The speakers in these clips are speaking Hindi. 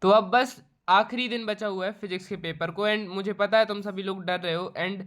तो अब बस आखिरी दिन बचा हुआ है फिजिक्स के पेपर को। एंड मुझे पता है तुम सभी लोग डर रहे हो। एंड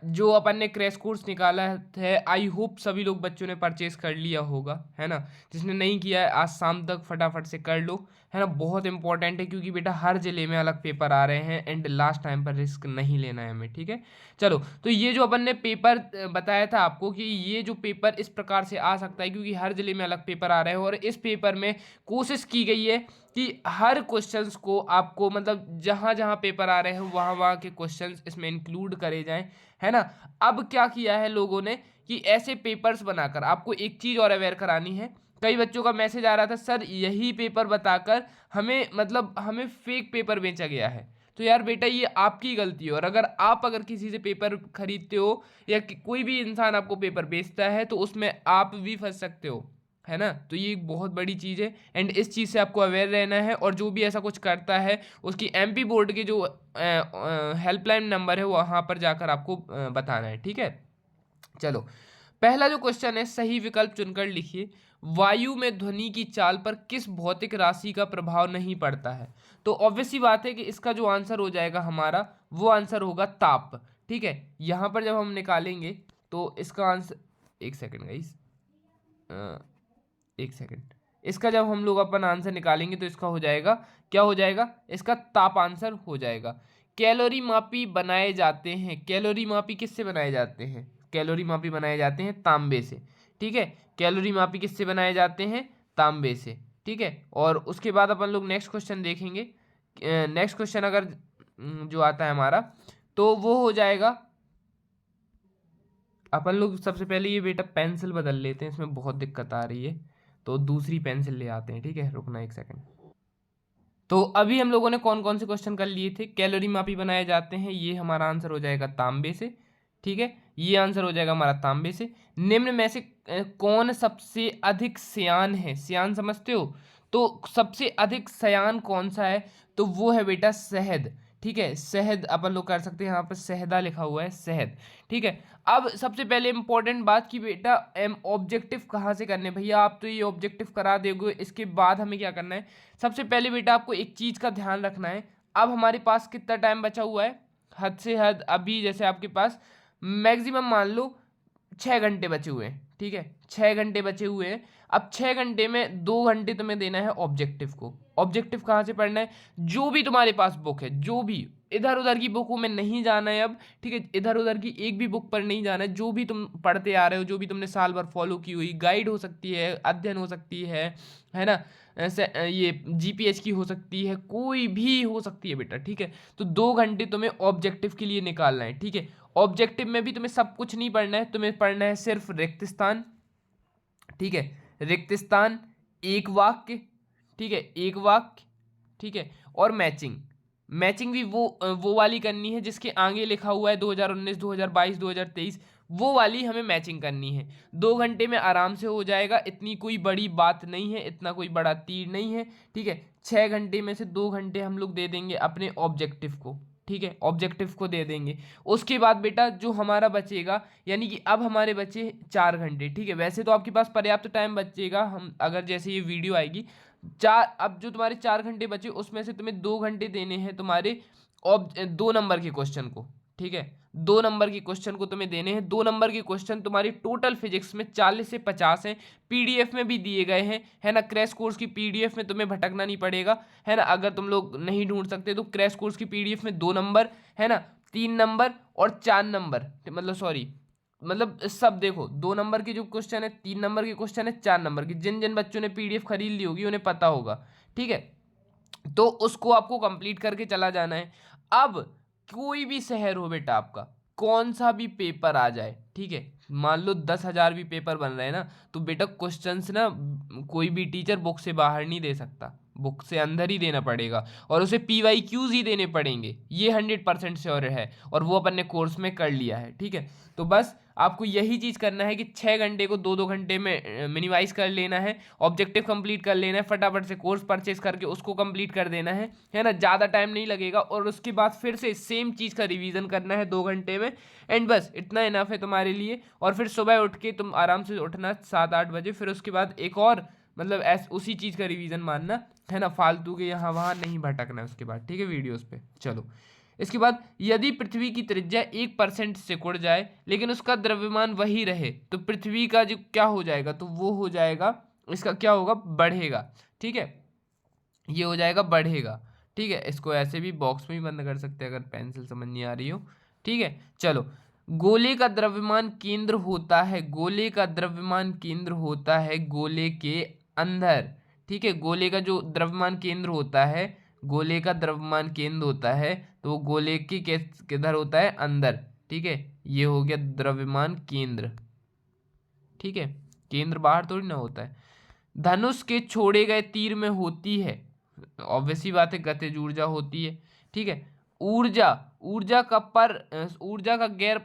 जो अपन ने क्रैश कोर्स निकाला है, आई होप सभी लोग बच्चों ने परचेज कर लिया होगा, है ना। जिसने नहीं किया है आज शाम तक फटाफट से कर लो, है ना। बहुत इंपॉर्टेंट है क्योंकि बेटा हर जिले में अलग पेपर आ रहे हैं एंड लास्ट टाइम पर रिस्क नहीं लेना है हमें, ठीक है। चलो, तो ये जो अपन ने पेपर बताया था आपको कि ये जो पेपर इस प्रकार से आ सकता है क्योंकि हर जिले में अलग पेपर आ रहे हैं, और इस पेपर में कोशिश की गई है कि हर क्वेश्चंस को आपको मतलब जहां जहां पेपर आ रहे हैं वहां वहां के क्वेश्चंस इसमें इंक्लूड करे जाएं, है ना। अब क्या किया है लोगों ने कि ऐसे पेपर्स बनाकर आपको एक चीज और अवेयर करानी है। कई बच्चों का मैसेज आ रहा था, सर यही पेपर बताकर हमें मतलब हमें फेक पेपर बेचा गया है। तो यार बेटा ये आपकी गलती है, और अगर किसी से पेपर खरीदते हो या कोई भी इंसान आपको पेपर बेचता है तो उसमें आप भी फंस सकते हो, है ना। तो ये एक बहुत बड़ी चीज़ है एंड इस चीज़ से आपको अवेयर रहना है। और जो भी ऐसा कुछ करता है उसकी एमपी बोर्ड के जो हेल्पलाइन नंबर है वहाँ पर जाकर आपको बताना है, ठीक है। चलो, पहला जो क्वेश्चन है, सही विकल्प चुनकर लिखिए। वायु में ध्वनि की चाल पर किस भौतिक राशि का प्रभाव नहीं पड़ता है? तो ऑब्वियस सी बात है कि इसका जो आंसर हो जाएगा हमारा, वो आंसर होगा ताप, ठीक है। यहां पर जब हम निकालेंगे तो इसका आंसर, एक सेकंड गाइस, एक सेकंड, इसका जब हम लोग अपन आंसर निकालेंगे तो इसका हो जाएगा, क्या हो जाएगा, इसका ताप आंसर हो जाएगा। कैलोरी मापी बनाए जाते हैं, कैलोरी मापी किससे बनाए जाते हैं? कैलोरी मापी बनाए जाते हैं तांबे से, ठीक है। कैलोरी मापी किससे बनाए जाते हैं? तांबे से, ठीक है। और उसके बाद अपन लोग नेक्स्ट क्वेश्चन देखेंगे। नेक्स्ट क्वेश्चन अगर जो आता है हमारा, तो वो हो जाएगा, अपन लोग सबसे पहले ये बेटा पेंसिल बदल लेते हैं, इसमें बहुत दिक्कत आ रही है, तो दूसरी पेंसिल ले आते हैं, ठीक है। रुकना एक सेकंड। तो अभी हम लोगों ने कौन कौन से क्वेश्चन कर लिए थे? कैलोरी मापी बनाए जाते हैं, ये हमारा आंसर हो जाएगा तांबे से, ठीक है। ये आंसर हो जाएगा हमारा तांबे से। निम्न में से कौन सबसे अधिक सियान है? सियान समझते हो? तो सबसे अधिक सियान कौन सा है? तो वो है बेटा शहद, ठीक है। शहद अपन लोग कर सकते हैं, यहाँ पर शहदा लिखा हुआ है, शहद, ठीक है। अब सबसे पहले इंपॉर्टेंट बात की बेटा एम ऑब्जेक्टिव कहाँ से करने, भैया आप तो ये ऑब्जेक्टिव करा दोगे, इसके बाद हमें क्या करना है? सबसे पहले बेटा आपको एक चीज़ का ध्यान रखना है। अब हमारे पास कितना टाइम बचा हुआ है? हद से हद अभी जैसे आपके पास मैक्सिमम मान लो 6 घंटे बचे हुए हैं, ठीक है। 6 घंटे बचे हुए हैं। अब 6 घंटे में 2 घंटे तुम्हें देना है ऑब्जेक्टिव को। ऑब्जेक्टिव कहाँ से पढ़ना है? जो भी तुम्हारे पास बुक है, जो भी, इधर उधर की बुकों में नहीं जाना है अब, ठीक है। इधर उधर की एक भी बुक पर नहीं जाना है। जो भी तुम पढ़ते आ रहे हो, जो भी तुमने साल भर फॉलो की हुई गाइड हो सकती है, अध्ययन हो सकती है ना, ऐसे ये जीपीएच की हो सकती है, कोई भी हो सकती है बेटा, ठीक है। तो 2 घंटे तुम्हें ऑब्जेक्टिव के लिए निकालना है, ठीक है। ऑब्जेक्टिव में भी तुम्हें सब कुछ नहीं पढ़ना है, तुम्हें पढ़ना है सिर्फ रिक्त स्थान, ठीक है। रिक्त स्थान, एक वाक्य, ठीक है, एक वाक्य, ठीक है। और मैचिंग, मैचिंग भी वो वाली करनी है जिसके आगे लिखा हुआ है 2019, 2022, 2023, वो वाली हमें मैचिंग करनी है। 2 घंटे में आराम से हो जाएगा, इतनी कोई बड़ी बात नहीं है, इतना कोई बड़ा तीर नहीं है, ठीक है। 6 घंटे में से 2 घंटे हम लोग दे देंगे अपने ऑब्जेक्टिव को, ठीक है, ऑब्जेक्टिव को दे देंगे। उसके बाद बेटा जो हमारा बचेगा, यानी कि अब हमारे बचे 4 घंटे, ठीक है। वैसे तो आपके पास पर्याप्त टाइम बचेगा, हम अगर जैसे ये वीडियो आएगी चार, अब जो तुम्हारे 4 घंटे बचे उसमें से तुम्हें 2 घंटे देने हैं तुम्हारे 2 नंबर के क्वेश्चन को, ठीक है। 2 नंबर के क्वेश्चन को तुम्हें देने हैं। 2 नंबर के क्वेश्चन तुम्हारी टोटल फिजिक्स में 40 से 50 हैं, पीडीएफ में भी दिए गए हैं, है ना। क्रैश कोर्स की पीडीएफ में तुम्हें भटकना नहीं पड़ेगा, है ना। अगर तुम लोग नहीं ढूंढ सकते तो क्रैश कोर्स की पीडीएफ में 2 नंबर, है ना, 3 नंबर और 4 नंबर, मतलब सॉरी, मतलब सब देखो, 2 नंबर के जो क्वेश्चन है, 3 नंबर के क्वेश्चन है, 4 नंबर की, जिन जिन बच्चों ने पीडीएफ खरीद ली होगी उन्हें पता होगा, ठीक है। तो उसको आपको कंप्लीट करके चला जाना है। अब कोई भी शहर हो बेटा आपका, कौन सा भी पेपर आ जाए, ठीक है, मान लो 10,000 भी पेपर बन रहे हैं ना, तो बेटा क्वेश्चंस ना कोई भी टीचर बुक से बाहर नहीं दे सकता, बुक से अंदर ही देना पड़ेगा, और उसे पीवाईक्यूज ही देने पड़ेंगे, ये 100% श्योर है, और वो अपन ने कोर्स में कर लिया है, ठीक है। तो बस आपको यही चीज़ करना है कि 6 घंटे को 2-2 घंटे में मिनिमाइज कर लेना है, ऑब्जेक्टिव कंप्लीट कर लेना है, फटाफट से कोर्स परचेज करके उसको कंप्लीट कर देना है ना। ज़्यादा टाइम नहीं लगेगा, और उसके बाद फिर से सेम चीज़ का रिवीजन करना है 2 घंटे में, एंड बस इतना इनफ है तुम्हारे लिए। और फिर सुबह उठ के तुम आराम से उठना 7-8 बजे, फिर उसके बाद एक और मतलब उसी चीज़ का रिवीजन मानना है ना, फालतू के यहाँ वहाँ नहीं भटकना है उसके बाद, ठीक है, वीडियोस पे। चलो इसके बाद, यदि पृथ्वी की त्रिज्या 1% सिकुड़ जाए लेकिन उसका द्रव्यमान वही रहे तो पृथ्वी का जो क्या हो जाएगा, तो वो हो जाएगा, इसका क्या होगा, बढ़ेगा, ठीक है, ये हो जाएगा बढ़ेगा, ठीक है। इसको ऐसे भी बॉक्स में भी बंद कर सकते हैं अगर पेंसिल समझ नहीं आ रही हो, ठीक है। चलो, गोले का द्रव्यमान केंद्र होता है, गोले का द्रव्यमान केंद्र होता है गोले के अंदर, ठीक है। गोले का जो द्रव्यमान केंद्र होता है, गोले का द्रव्यमान केंद्र होता है, तो वो गोले के किधर होता है, अंदर, ठीक है। ये हो गया द्रव्यमान केंद्र, ठीक है, केंद्र बाहर थोड़ी ना होता है। धनुष के छोड़े गए तीर में होती है, ऑब्वियसली बात है, गतिज ऊर्जा होती है, ठीक है। ऊर्जा, ऊर्जा का गैर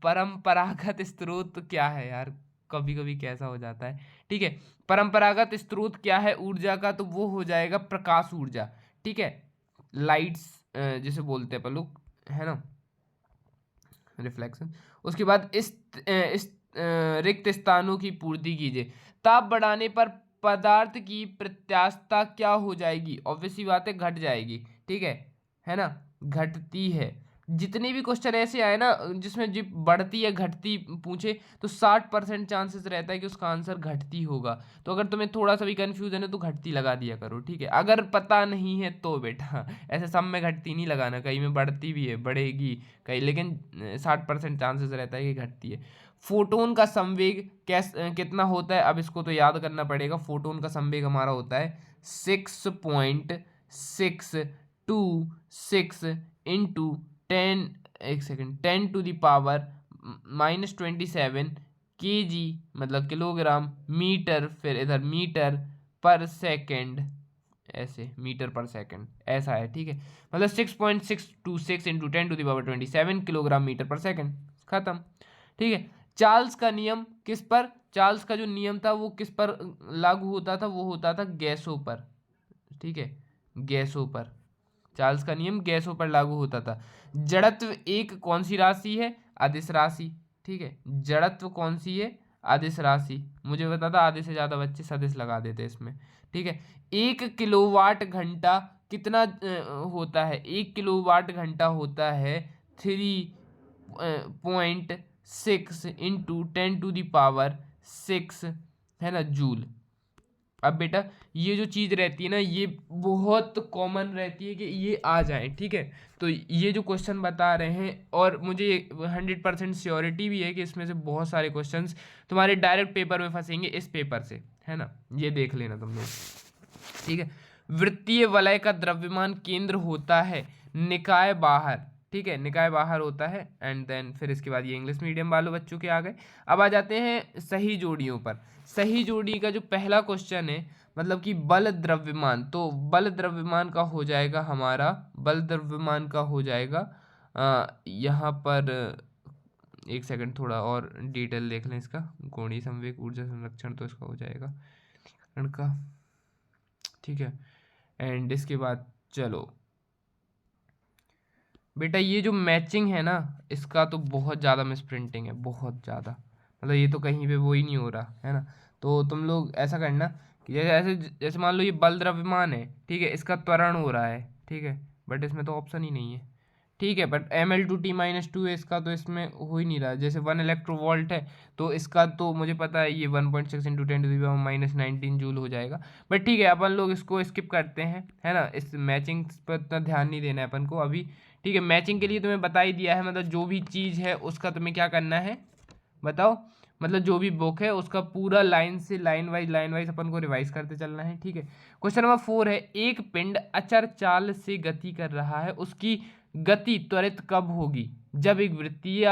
परंपरागत स्रोत क्या है यार, कभी कभी कैसा हो जाता है, ठीक है। परंपरागत स्रोत क्या है ऊर्जा का, तो वो हो जाएगा प्रकाश ऊर्जा, ठीक है, लाइट्स जिसे बोलते हैं अपन लोग, है ना, रिफ्लेक्शन। उसके बाद इस रिक्त स्थानों की पूर्ति कीजिए। ताप बढ़ाने पर पदार्थ की प्रत्यास्थता क्या हो जाएगी, ऑब्वियसली बात है, घट जाएगी, ठीक है ना, घटती है। जितने भी क्वेश्चन ऐसे आए ना जिसमें जो बढ़ती या घटती पूछे, तो 60% चांसेस रहता है कि उसका आंसर घटती होगा। तो अगर तुम्हें थोड़ा सा भी कंफ्यूजन है तो घटती लगा दिया करो, ठीक है। अगर पता नहीं है तो बेटा ऐसे सब में घटती नहीं लगाना, कहीं में बढ़ती भी है, बढ़ेगी कहीं, लेकिन 60% चांसेस रहता है कि घटती है। फोटोन का संवेग कितना होता है, अब इसको तो याद करना पड़ेगा। फोटोन का संवेग हमारा होता है 6.626 इंटू 10, एक सेकेंड, 10⁻⁻27 kg, मतलब किलोग्राम, मीटर, फिर इधर मीटर पर सेकेंड, ऐसे मीटर पर सेकंड ऐसा है, ठीक है। मतलब 6.626 इंटू 10⁻27 किलोग्राम मीटर पर सेकंड, खत्म, ठीक है। चार्ल्स का नियम किस पर, चार्ल्स का जो नियम था वो किस पर लागू होता था, वो होता था गैसों पर, ठीक है, गैसों पर। चार्ल्स का नियम गैसों पर लागू होता था। जड़त्व एक कौन सी राशि है, अदिश राशि, ठीक है। जड़त्व कौन सी है, अदिश राशि। मुझे पता था आधे से ज्यादा बच्चे सदिश लगा देते इसमें, ठीक है। 1 किलोवाट घंटा कितना होता है, 1 किलोवाट घंटा होता है 3.6 इंटू 10⁻6, है ना, जूल। अब बेटा ये जो चीज़ रहती है ना, ये बहुत कॉमन रहती है कि ये आ जाए, ठीक है। तो ये जो क्वेश्चन बता रहे हैं, और मुझे 100% श्योरिटी भी है कि इसमें से बहुत सारे क्वेश्चंस तुम्हारे डायरेक्ट पेपर में फंसेंगे इस पेपर से, है ना, ये देख लेना तुम लोग, ठीक है। वृत्तीय वलय का द्रव्यमान केंद्र होता है निकाय बाहर, ठीक है, निकाय बाहर होता है। एंड देन फिर इसके बाद ये इंग्लिश मीडियम वालों बच्चों के आ गए। अब आ जाते हैं सही जोड़ियों पर। सही जोड़ी का जो पहला क्वेश्चन है, मतलब कि बल द्रव्यमान, तो बल द्रव्यमान का हो जाएगा हमारा, बल द्रव्यमान का हो जाएगा यहाँ पर, एक सेकंड थोड़ा और डिटेल देख लें इसका। कोणीय संवेग ऊर्जा संरक्षण, तो इसका हो जाएगा का, ठीक है। एंड इसके बाद चलो बेटा, ये जो मैचिंग है ना, इसका तो बहुत ज़्यादा मिसप्रिंटिंग है, बहुत ज़्यादा, मतलब ये तो कहीं पे वो ही नहीं हो रहा है ना। तो तुम लोग ऐसा करना कि जैसे ऐसे, जैसे मान लो ये बल द्रव्यमान है, ठीक है, इसका त्वरण हो रहा है, ठीक है, बट इसमें तो ऑप्शन ही नहीं है, ठीक है। बट ml/t-2 है इसका, तो इसमें हो ही नहीं रहा। जैसे 1 इलेक्ट्रोवोल्ट है, तो इसका तो मुझे पता है ये 1.6 इंटू 10⁻19 जूल हो जाएगा। बट ठीक है, अपन लोग इसको स्किप करते हैं, है ना, इस मैचिंग पर इतना ध्यान नहीं देना है अपन को अभी, ठीक है। मैचिंग के लिए तुम्हें बता ही दिया है, मतलब जो भी चीज़ है उसका तुम्हें क्या करना है बताओ, मतलब जो भी बुक है उसका पूरा लाइन से लाइन वाइज अपन को रिवाइज करते चलना है, ठीक है। क्वेश्चन नंबर 4 है, एक पिंड अचर चाल से गति कर रहा है, उसकी गति त्वरित कब होगी, जब एक वृत्तीय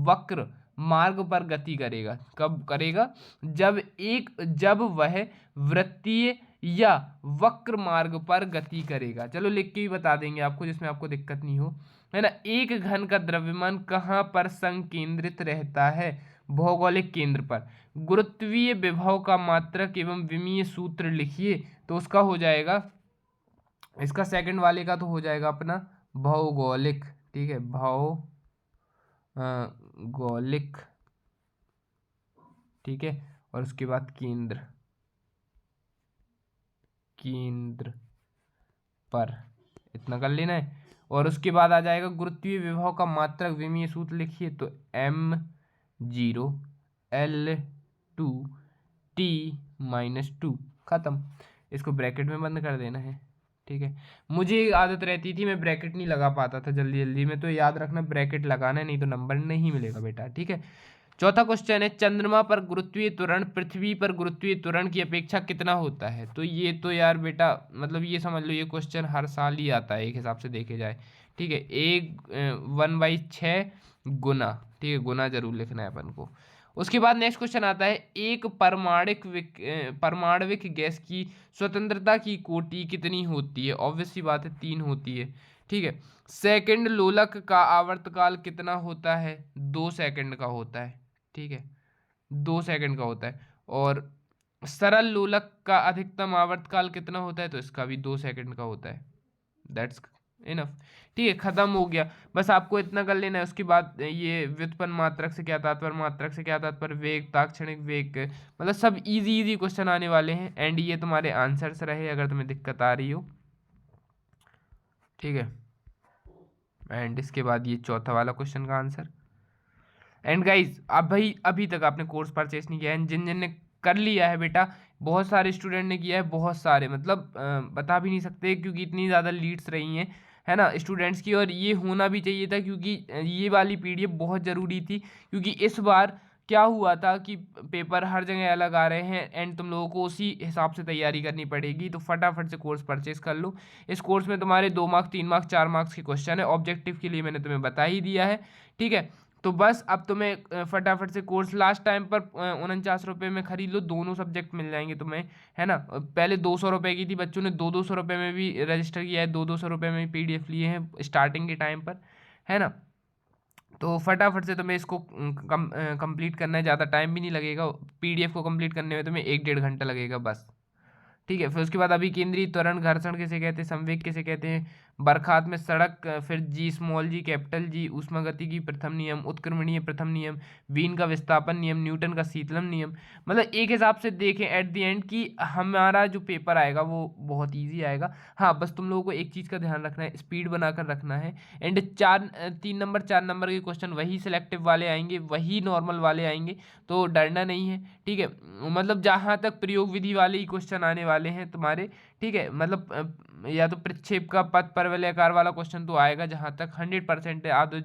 वक्र मार्ग पर गति करेगा। कब करेगा, जब वह वृत्तीय या वक्र मार्ग पर गति करेगा। चलो लिख के भी बता देंगे आपको, जिसमें आपको दिक्कत नहीं हो, है ना। एक घन का द्रव्यमान कहाँ पर संकेंद्रित रहता है, भौगोलिक केंद्र पर। गुरुत्वीय विभव का मात्रक एवं विमीय सूत्र लिखिए, तो उसका हो जाएगा, इसका सेकंड वाले का तो हो जाएगा अपना भौगोलिक, ठीक है, भौगोलिक, ठीक है, और उसके बाद केंद्र, केंद्र पर, इतना कर लेना है। और उसके बाद आ जाएगा गुरुत्वीय विभव का मात्रक विमीय सूत्र लिखिए, तो m0L2T-2, खत्म। इसको ब्रैकेट में बंद कर देना है, ठीक है। मुझे आदत रहती थी मैं ब्रैकेट नहीं लगा पाता था जल्दी जल्दी में, तो याद रखना ब्रैकेट लगाना है, नहीं तो नंबर नहीं मिलेगा बेटा, ठीक है। चौथा क्वेश्चन है, चंद्रमा पर गुरुत्वीय त्वरण पृथ्वी पर गुरुत्वीय त्वरण की अपेक्षा कितना होता है? तो ये तो यार बेटा मतलब ये समझ लो, ये क्वेश्चन हर साल ही आता है एक हिसाब से देखे जाए, ठीक है। 1/6 गुना, ठीक है, गुना जरूर लिखना है अपन को। उसके बाद नेक्स्ट क्वेश्चन आता है, एक परमाणविक गैस की स्वतंत्रता की कोटि कितनी होती है? ऑब्वियसली बात है 3 होती है, ठीक है। सेकंड लोलक का आवर्तकाल कितना होता है? 2 सेकंड का होता है, ठीक है, 2 सेकंड का होता है। और सरल लोलक का अधिकतम आवर्तकाल कितना होता है? तो इसका भी 2 सेकंड का होता है। दैट्स इनफ, ठीक है, खत्म हो गया। बस आपको इतना कर लेना है। उसके बाद ये व्युत्पन्न मात्रक से क्या तात्पर्य, मात्रक से क्या तात्पर्य, वेग, ताक्षणिक वेग, मतलब सब इजी इजी क्वेश्चन आने वाले हैं। एंड ये तुम्हारे आंसर्स रहे अगर तुम्हें दिक्कत आ रही हो, ठीक है। एंड इसके बाद ये चौथा वाला क्वेश्चन का आंसर। एंड गाइज अब भाई अभी तक आपने कोर्स परचेस नहीं किया है, जिन जिन ने कर लिया है बेटा, बहुत सारे स्टूडेंट ने किया है, बहुत सारे मतलब बता भी नहीं सकते, क्योंकि इतनी ज़्यादा लीड्स रही हैं, है ना, स्टूडेंट्स की। और ये होना भी चाहिए था, क्योंकि ये वाली पीडीएफ बहुत ज़रूरी थी, क्योंकि इस बार क्या हुआ था कि पेपर हर जगह अलग आ रहे हैं एंड तुम लोगों को उसी हिसाब से तैयारी करनी पड़ेगी। तो फटाफट से कोर्स परचेस कर लो। इस कोर्स में तुम्हारे 2 मार्क्स, 3 मार्क्स, 4 मार्क्स के क्वेश्चन है। ऑब्जेक्टिव के लिए मैंने तुम्हें बता ही दिया है, ठीक है। तो बस अब तुम्हें फटाफट से कोर्स लास्ट टाइम पर 49 रुपये में खरीद लो, दोनों सब्जेक्ट मिल जाएंगे तुम्हें, है ना। पहले 200 रुपये की थी, बच्चों ने 200 में भी रजिस्टर किया है, 200 रुपये में भी पीडीएफ लिए हैं स्टार्टिंग के टाइम पर, है ना। तो फटाफट से तुम्हें इसको कंप्लीट करना है, ज़्यादा टाइम भी नहीं लगेगा। पीडीएफ को कंप्लीट करने में तुम्हें 1-1.5 घंटा लगेगा बस, ठीक है। फिर उसके बाद अभी केंद्रीय त्वरण घर्षण किसे कहते हैं, संवेग किसे कहते हैं, बरखात में सड़क, फिर जी स्मॉल जी कैपिटल जी, ऊष्मागतिकी प्रथम नियम, उत्क्रमणीय प्रथम नियम, वीन का विस्थापन नियम, न्यूटन का शीतलन नियम। मतलब एक हिसाब से देखें एट द एंड कि हमारा जो पेपर आएगा वो बहुत ईजी आएगा। हाँ बस तुम लोगों को एक चीज़ का ध्यान रखना है, स्पीड बनाकर रखना है। एंड 3 नंबर 4 नंबर के क्वेश्चन वही सिलेक्टिव वाले आएंगे, वही नॉर्मल वाले आएंगे, तो डरना नहीं है, ठीक है। मतलब जहाँ तक प्रयोग विधि वाले ही क्वेश्चन आने वाले हैं तुम्हारे, ठीक है। मतलब या तो प्रक्षेप का पथ परवलयाकार वाला क्वेश्चन तो आएगा, जहाँ तक 100% आधो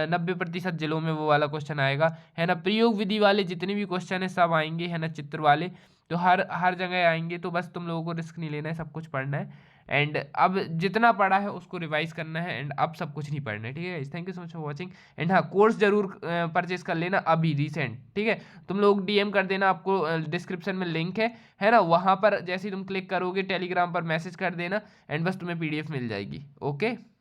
90% जिलों में वो वाला क्वेश्चन आएगा, है ना। प्रयोग विधि वाले जितने भी क्वेश्चन है सब आएंगे, है ना, चित्र वाले तो हर हर जगह आएंगे। तो बस तुम लोगों को रिस्क नहीं लेना है, सब कुछ पढ़ना है। एंड अब जितना पढ़ा है उसको रिवाइज करना है, एंड अब सब कुछ नहीं पढ़ना है, ठीक है। Thank you so much for watching. And हाँ कोर्स जरूर परचेज कर लेना अभी रिसेंट, ठीक है। तुम लोग डीएम कर देना, आपको डिस्क्रिप्शन में लिंक है ना, वहाँ पर जैसे ही तुम क्लिक करोगे टेलीग्राम पर मैसेज कर देना, एंड बस तुम्हें पीडीएफ मिल जाएगी, ओके।